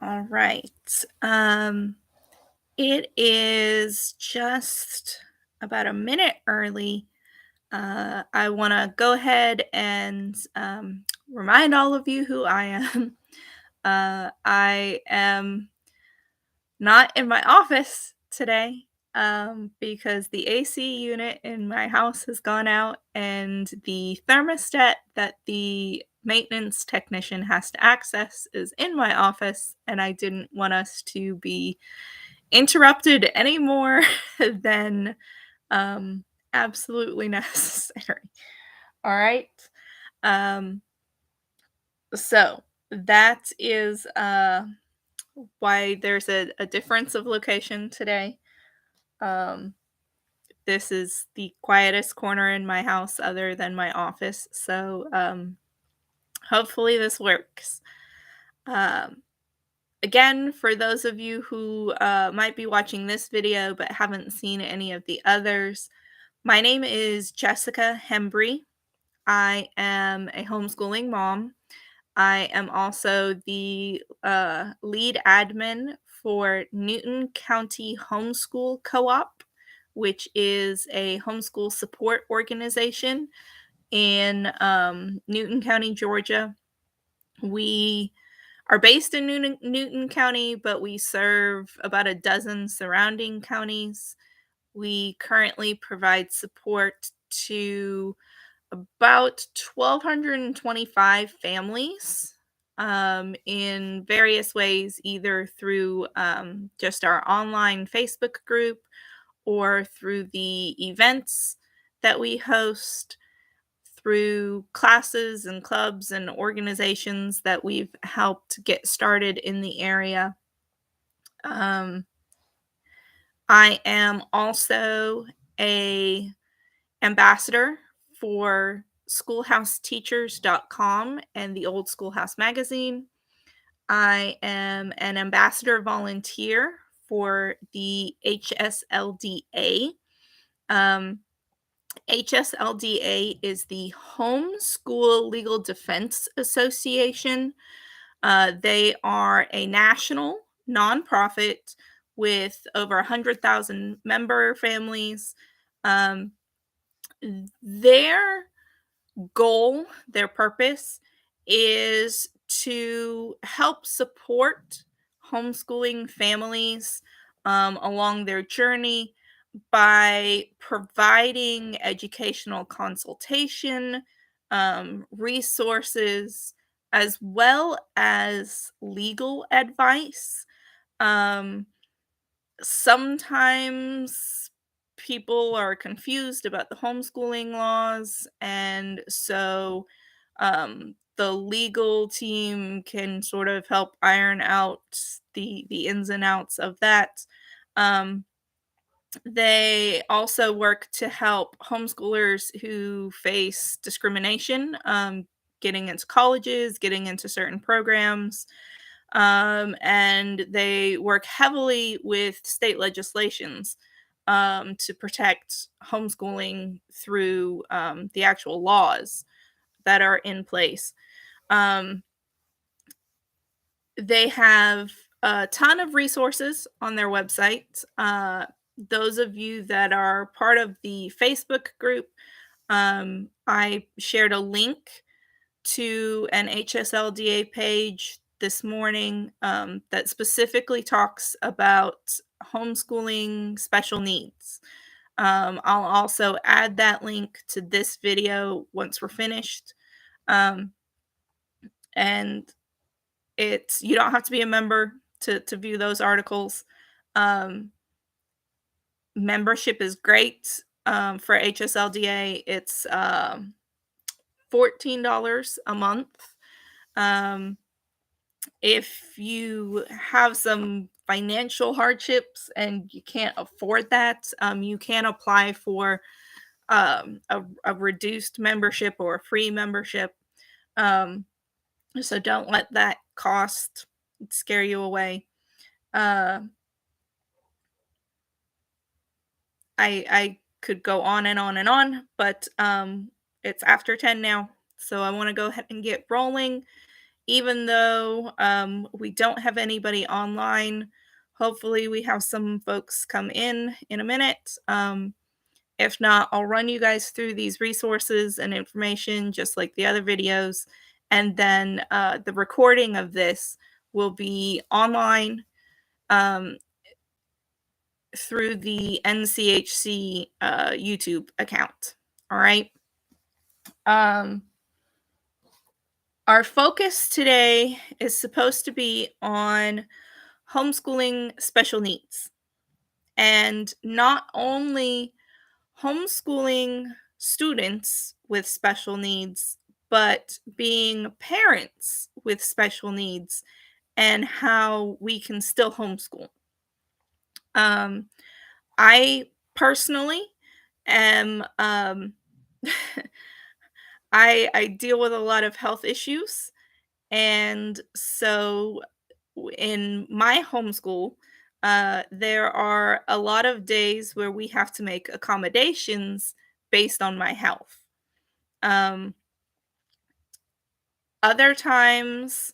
All right. Um, it is just about a minute early. I want to go ahead and remind all of you who I am. I am not in my office today because the AC unit in my house has gone out and the thermostat that the maintenance technician has to access is in my office, and I didn't want us to be interrupted any more than um, absolutely necessary. All right. Um, so that is why there's a difference of location today. Um, this is the quietest corner in my house other than my office. So hopefully this works. Um, Again, for those of you who might be watching this video but haven't seen any of the others, my name is Jessica Hembry. I am a homeschooling mom. I am also the lead admin for Newton County Homeschool Co-op, which is a homeschool support organization in Newton County, Georgia. We are based in Newton County, but we serve about a dozen surrounding counties. We currently provide support to about 1,225 families in various ways, either through just our online Facebook group or through the events that we host, through classes and clubs and organizations that we've helped get started in the area. Um, I am also a ambassador for schoolhouseteachers.com and the Old Schoolhouse magazine. I am an ambassador volunteer for the HSLDA. Um, HSLDA is the Homeschool Legal Defense Association. They are a national nonprofit with over 100,000 member families. Um, their goal, their purpose is to help support homeschooling families along their journey by providing educational consultation, resources, as well as legal advice. Um, Sometimes people are confused about the homeschooling laws, and so the legal team can sort of help iron out the ins and outs of that. Um, they also work to help homeschoolers who face discrimination, getting into colleges, getting into certain programs, and they work heavily with state legislations to protect homeschooling through the actual laws that are in place. Um, they have a ton of resources on their website. Those of you that are part of the Facebook group, I shared a link to an HSLDA page this morning that specifically talks about homeschooling special needs. I'll also add that link to this video once we're finished. Um, and it's you don't have to be a member to view those articles. Um, Membership is great for HSLDA. It's $14 a month. Um, if you have some financial hardships and you can't afford that, you can apply for a reduced membership or a free membership. Um, so don't let that cost scare you away. Uh, I could go on and on and on, but it's after 10 now, so I want to go ahead and get rolling. even though we don't have anybody online, hopefully we have some folks come in a minute. If not, I'll run you guys through these resources and information just like the other videos. And then the recording of this will be online um, through the NCHC YouTube account. All right. Um, our focus today is supposed to be on homeschooling special needs. And not only homeschooling students with special needs, but being parents with special needs and how we can still homeschool. Um, I personally am I deal with a lot of health issues, and so in my homeschool, there are a lot of days where we have to make accommodations based on my health. Um, Other times,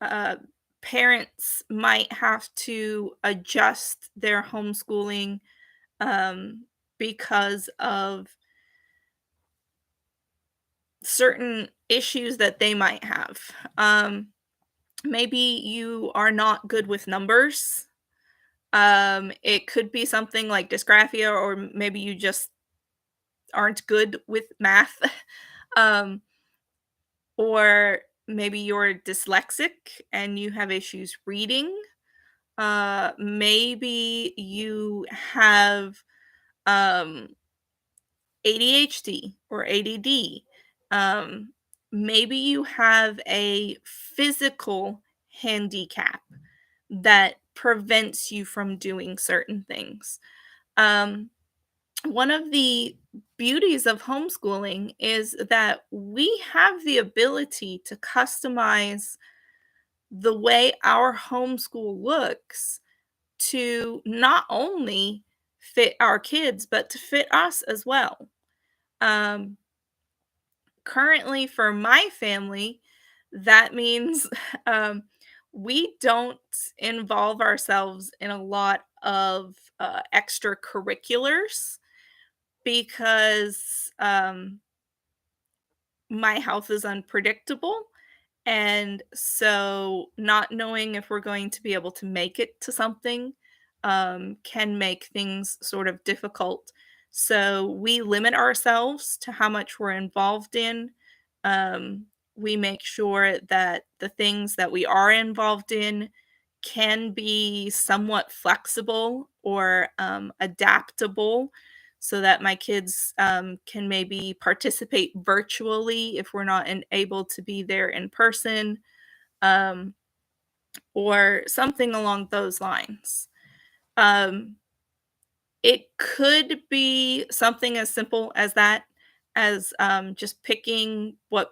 uh, parents might have to adjust their homeschooling because of certain issues that they might have. Um, Maybe you are not good with numbers. It could be something like dysgraphia, or maybe you just aren't good with math. um, or maybe you're dyslexic and you have issues reading. Maybe you have um, ADHD or ADD. Um, Maybe you have a physical handicap that prevents you from doing certain things. Um, One of the beauties of homeschooling is that we have the ability to customize the way our homeschool looks to not only fit our kids, but to fit us as well. Um, Currently, for my family, that means um, we don't involve ourselves in a lot of extracurriculars because my health is unpredictable. And so, not knowing if we're going to be able to make it to something can make things sort of difficult. So, we limit ourselves to how much we're involved in. We make sure that the things that we are involved in can be somewhat flexible or adaptable so that my kids can maybe participate virtually if we're not able to be there in person, um, or something along those lines. Um, it could be something as simple as that, as just picking what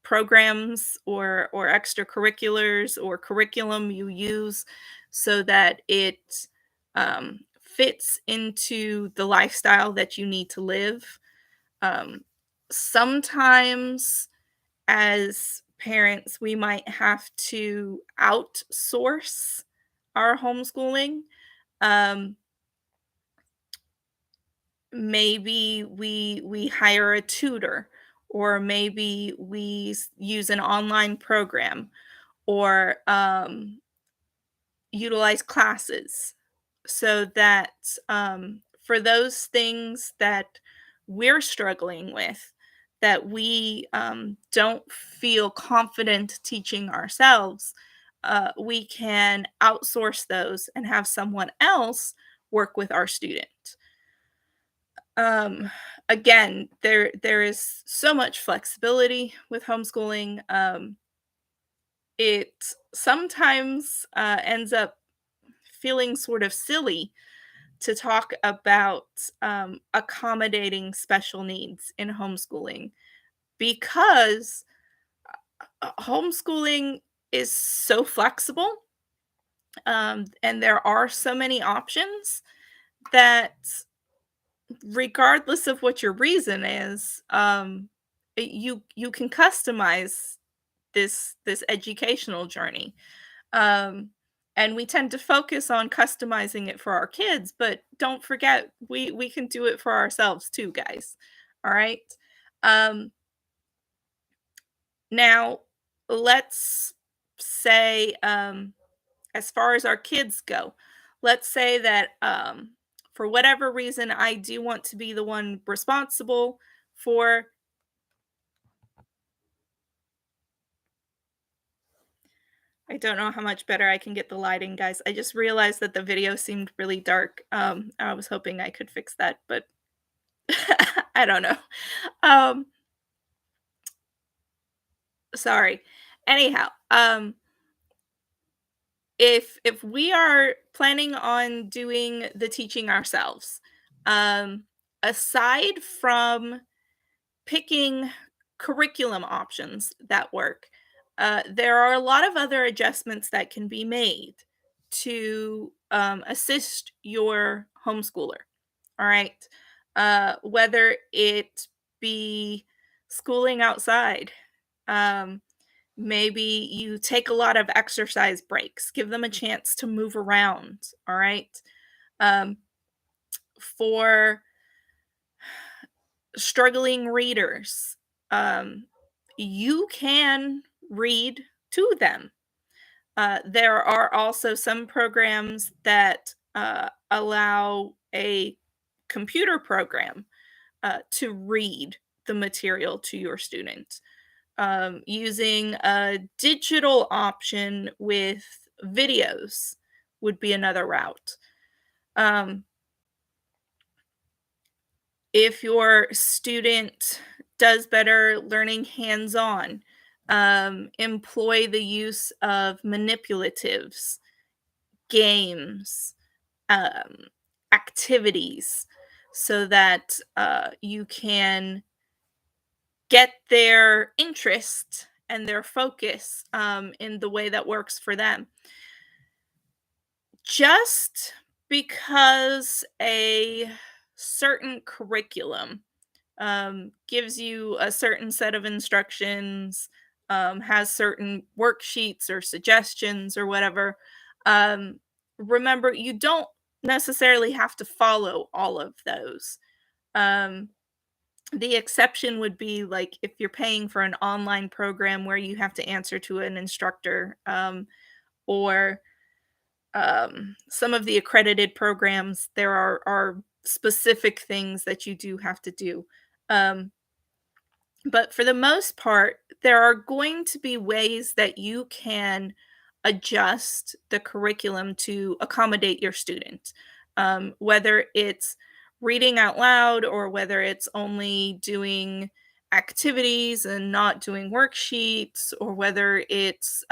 programs or extracurriculars or curriculum you use so that it fits into the lifestyle that you need to live. Sometimes, as parents, we might have to outsource our homeschooling. Um, Maybe we hire a tutor, or maybe use an online program, or utilize classes so that for those things that we're struggling with, that we don't feel confident teaching ourselves, we can outsource those and have someone else work with our student. um, Again, there is so much flexibility with homeschooling. It sometimes ends up feeling sort of silly to talk about accommodating special needs in homeschooling because homeschooling is so flexible, and there are so many options that, regardless of what your reason is, you can customize this educational journey. Um, and we tend to focus on customizing it for our kids, but don't forget we can do it for ourselves too, guys. All right. Um, Now let's say, as far as our kids go, let's say that for whatever reason I do want to be the one responsible for. I don't know how much better I can get the lighting, guys. I just realized that the video seemed really dark. I was hoping I could fix that, but I don't know. Um, Sorry. Anyhow, if we are planning on doing the teaching ourselves, um, aside from picking curriculum options that work, there are a lot of other adjustments that can be made to assist your homeschooler. All right. Whether it be schooling outside, um, maybe you take a lot of exercise breaks, give them a chance to move around. All right. Um, for struggling readers, um, you can read to them. There are also some programs that allow a computer program to read the material to your student. Using a digital option with videos would be another route. Um, if your student does better learning hands on, employ the use of manipulatives, games, um, activities, so that you can get their interest and their focus in the way that works for them. Just because a certain curriculum gives you a certain set of instructions, has certain worksheets or suggestions or whatever, um, remember, you don't necessarily have to follow all of those. Um, the exception would be like if you're paying for an online program where you have to answer to an instructor, or some of the accredited programs, there are specific things that you do have to do. Um, but for the most part, there are going to be ways that you can adjust the curriculum to accommodate your student, whether it's reading out loud or whether it's only doing activities and not doing worksheets, or whether it's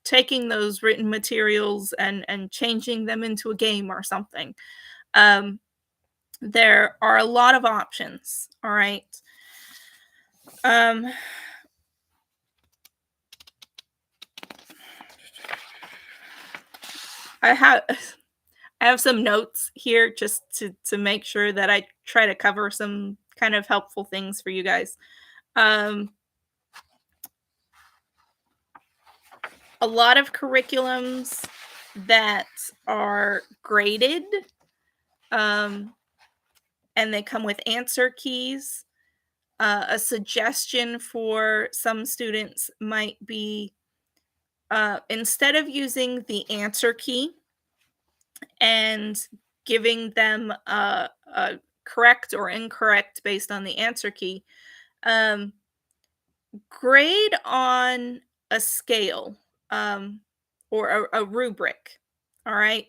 taking those written materials and changing them into a game or something. Um, there are a lot of options. All right. Um, I have I have some notes here just to make sure that I try to cover some kind of helpful things for you guys. Um, a lot of curriculums that are graded, um, and they come with answer keys. A suggestion for some students might be, instead of using the answer key and giving them a correct or incorrect based on the answer key, um, grade on a scale, um, or a rubric. All right.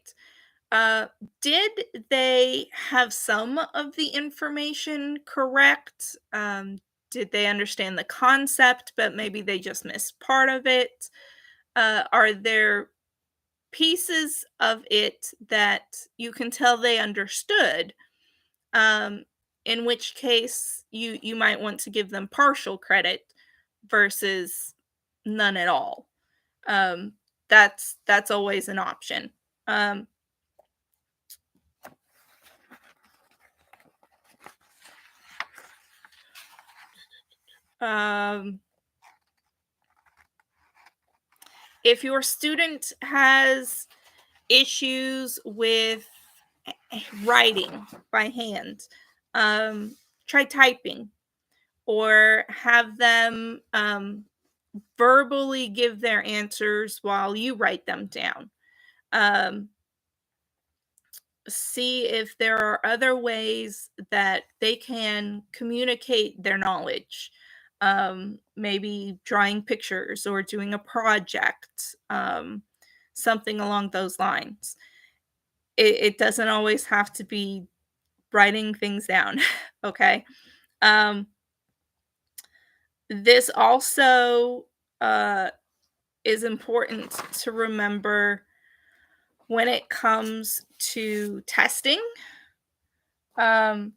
Uh, did they have some of the information correct? Did they understand the concept, but maybe they just missed part of it? Are there pieces of it that you can tell they understood, um, in which case you might want to give them partial credit versus none at all. Um, that's always an option. Um, um, If your student has issues with writing by hand, um, try typing, or have them verbally give their answers while you write them down. Um, See if there are other ways that they can communicate their knowledge. Maybe drawing pictures or doing a project, something along those lines. It doesn't always have to be writing things down. Okay. Um, this also is important to remember when it comes to testing. Um,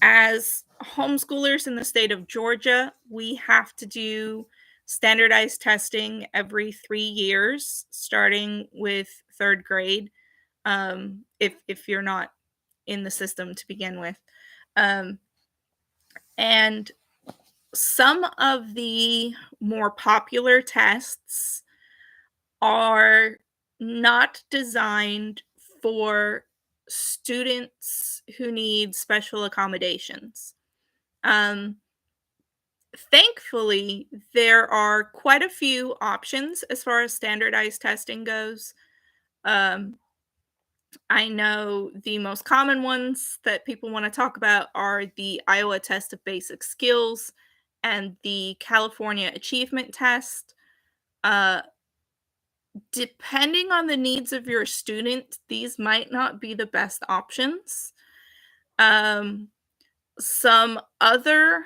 as homeschoolers in the state of Georgia, we have to do standardized testing every 3 years, starting with third grade. If you're not in the system to begin with, um, and some of the more popular tests are not designed for students who need special accommodations. Um, Thankfully, there are quite a few options as far as standardized testing goes. Um, I know the most common ones that people want to talk about are the Iowa Test of Basic Skills and the California Achievement Test. Uh, Depending on the needs of your student, these might not be the best options. Um, some other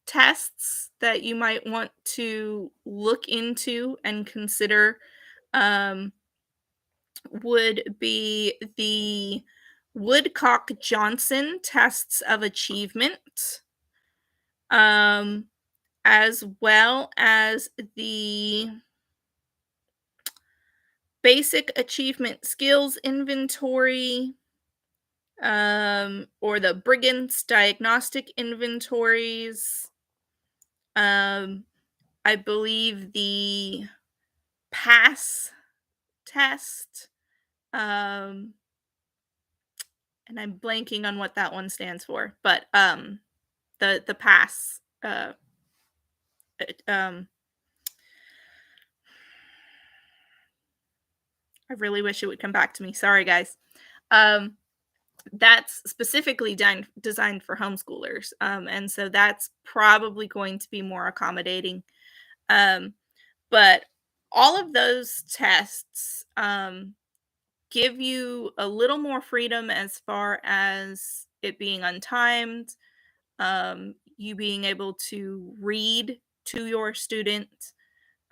tests that you might want to look into and consider um, would be the Woodcock Johnson tests of achievement, um, as well as the basic achievement skills inventory, or the Brigance diagnostic inventories. Um, I believe the pass test, um, and I'm blanking on what that one stands for, but the pass. Um, I really wish it would come back to me. Sorry, guys. Um, that's specifically designed for homeschoolers, and so that's probably going to be more accommodating. Um, but all of those tests give you a little more freedom as far as it being untimed, you being able to read to your student.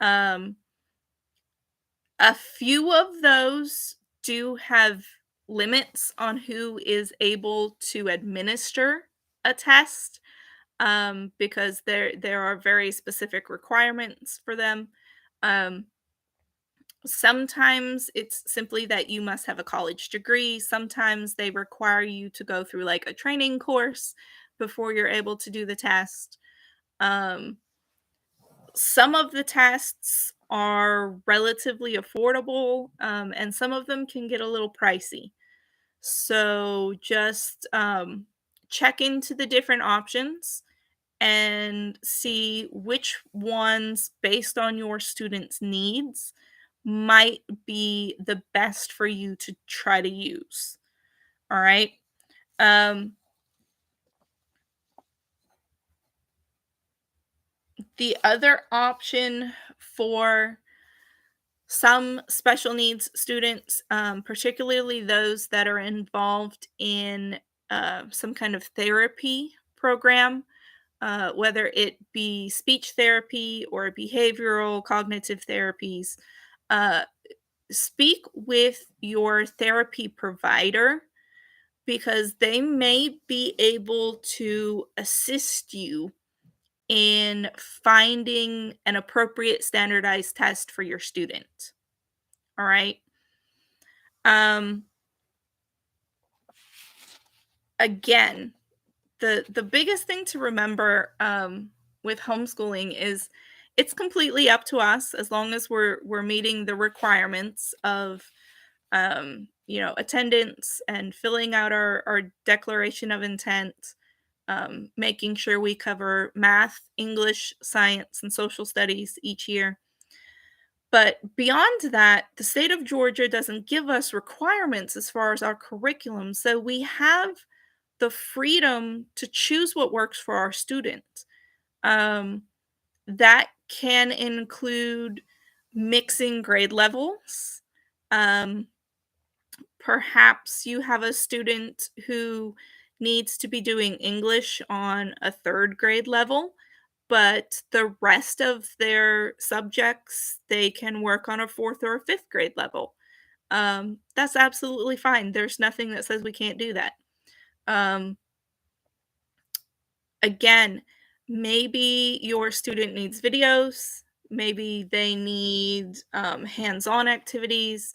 Um, a few of those do have limits on who is able to administer a test, because there are very specific requirements for them. Um, Sometimes it's simply that you must have a college degree. Sometimes they require you to go through like a training course before you're able to do the test. Um, some of the tests are relatively affordable, and some of them can get a little pricey. So just check into the different options and see which ones, based on your student's needs, might be the best for you to try to use. All right. Um, the other option for some special needs students, particularly those that are involved in some kind of therapy program, whether it be speech therapy or behavioral cognitive therapies, uh, speak with your therapy provider because they may be able to assist you in finding an appropriate standardized test for your student. All right. Um, Again, the biggest thing to remember with homeschooling is it's completely up to us as long as we're meeting the requirements of attendance and filling out our declaration of intent, making sure we cover math, English, science, and social studies each year. But beyond that, the state of Georgia doesn't give us requirements as far as our curriculum. So we have the freedom to choose what works for our students. Um, that can include mixing grade levels. Um, Perhaps you have a student who needs to be doing English on a third grade level, but the rest of their subjects they can work on a fourth or a fifth grade level. That's absolutely fine. There's nothing that says we can't do that. Um, Again, maybe your student needs videos, maybe they need hands on activities,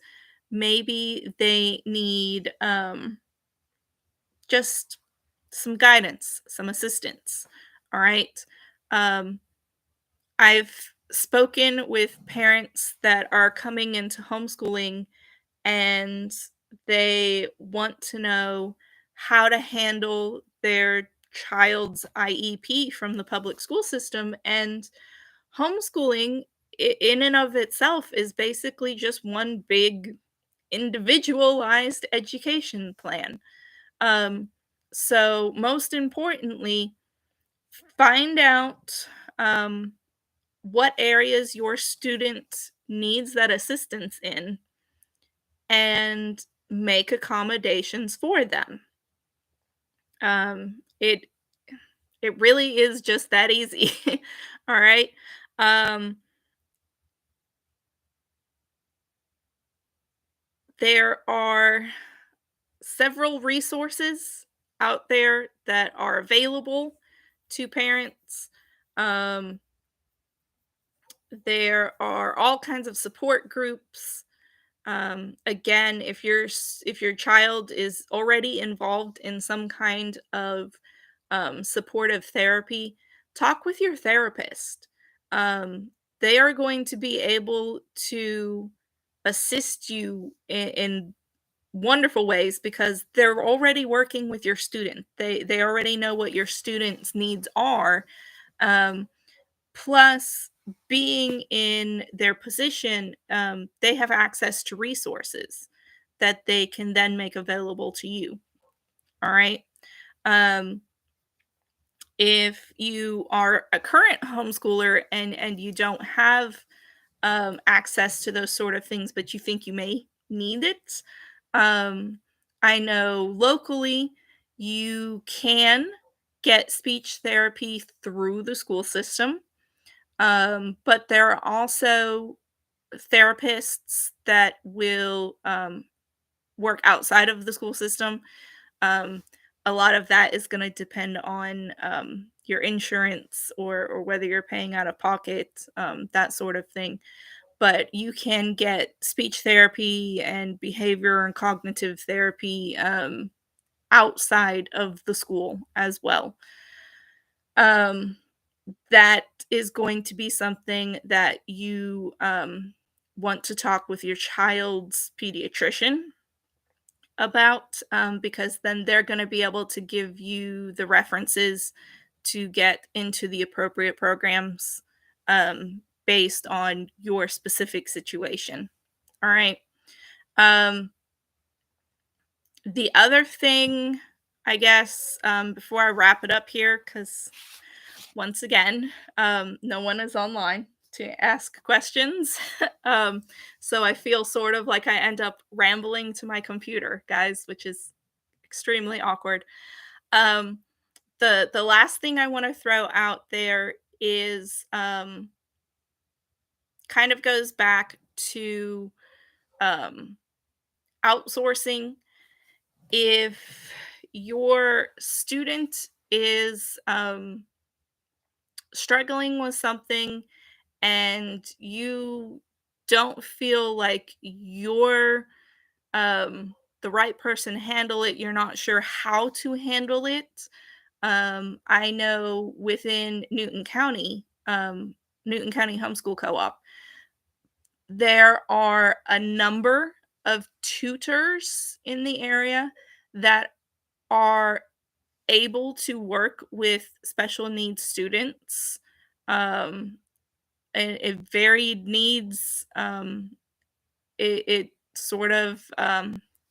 maybe they need just some guidance, some assistance. All right. Um, I've spoken with parents that are coming into homeschooling and they want to know how to handle their child's IEP from the public school system. And homeschooling, in and of itself, is basically just one big individualized education plan. Um, so, most importantly, find out what areas your student needs that assistance in and make accommodations for them. It really is just that easy. All right. Um, there are several resources out there that are available to parents. Um, there are all kinds of support groups. Again, if your child is already involved in some kind of supportive therapy, talk with your therapist. Um, they are going to be able to assist you in wonderful ways because they're already working with your student. They already know what your student's needs are. Um, Plus, being in their position, they have access to resources that they can then make available to you. All right. Um, if you are a current homeschooler and you don't have access to those sort of things, but you think you may need it, um, I know locally you can get speech therapy through the school system. But there are also therapists that will work outside of the school system. Um, a lot of that is going to depend on your insurance or whether you're paying out of pocket, that sort of thing. But you can get speech therapy and behavior and cognitive therapy outside of the school as well. Um, that is going to be something that you want to talk with your child's pediatrician about, because then they're going to be able to give you the references to get into the appropriate programs based on your specific situation. All right. Um, the other thing, I guess, before I wrap it up here, because once again, no one is online to ask questions. um, so I feel sort of like I end up rambling to my computer, guys, which is extremely awkward. Um, the last thing I want to throw out there is kind of goes back to um, outsourcing. If your student is struggling with something and you don't feel like you're the right person to handle it, you're not sure how to handle it. I know within Newton County, Newton County Homeschool Co-op. There are a number of tutors in the area that are able to work with special needs students, um, and varied needs. It sort of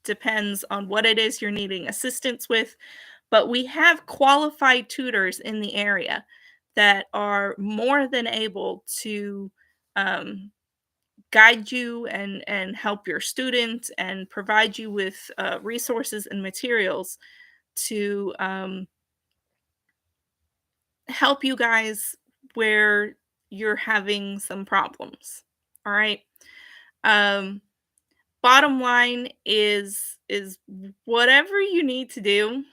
depends on what it is you're needing assistance with, but we have qualified tutors in the area that are more than able to um, guide you and help your student and provide you with resources and materials to help you guys where you're having some problems. All right. Um, Bottom line is whatever you need to do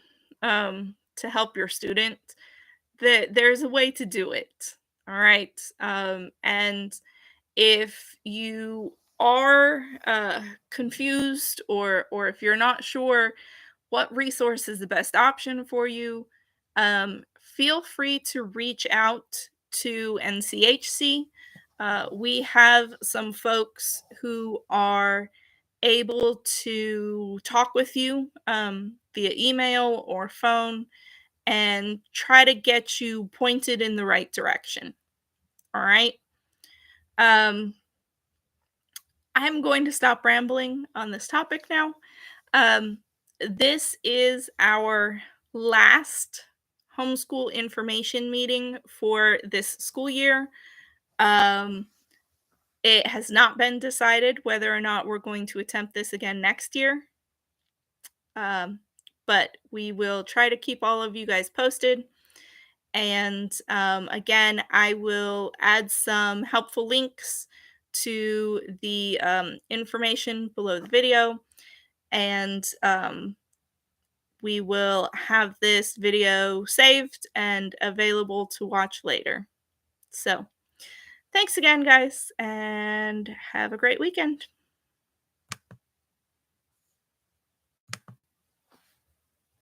to help your student, that there's a way to do it. All right. And if you are confused, or if you're not sure what resource is the best option for you, feel free to reach out to NCHC. We have some folks who are able to talk with you via email or phone and try to get you pointed in the right direction. All right. Um, I'm going to stop rambling on this topic now. Um, this is our last homeschool information meeting for this school year. Um, it has not been decided whether or not we're going to attempt this again next year. Um, but we will try to keep all of you guys posted. And again, I will add some helpful links to the information below the video. And we will have this video saved and available to watch later. So, thanks again, guys, and have a great weekend.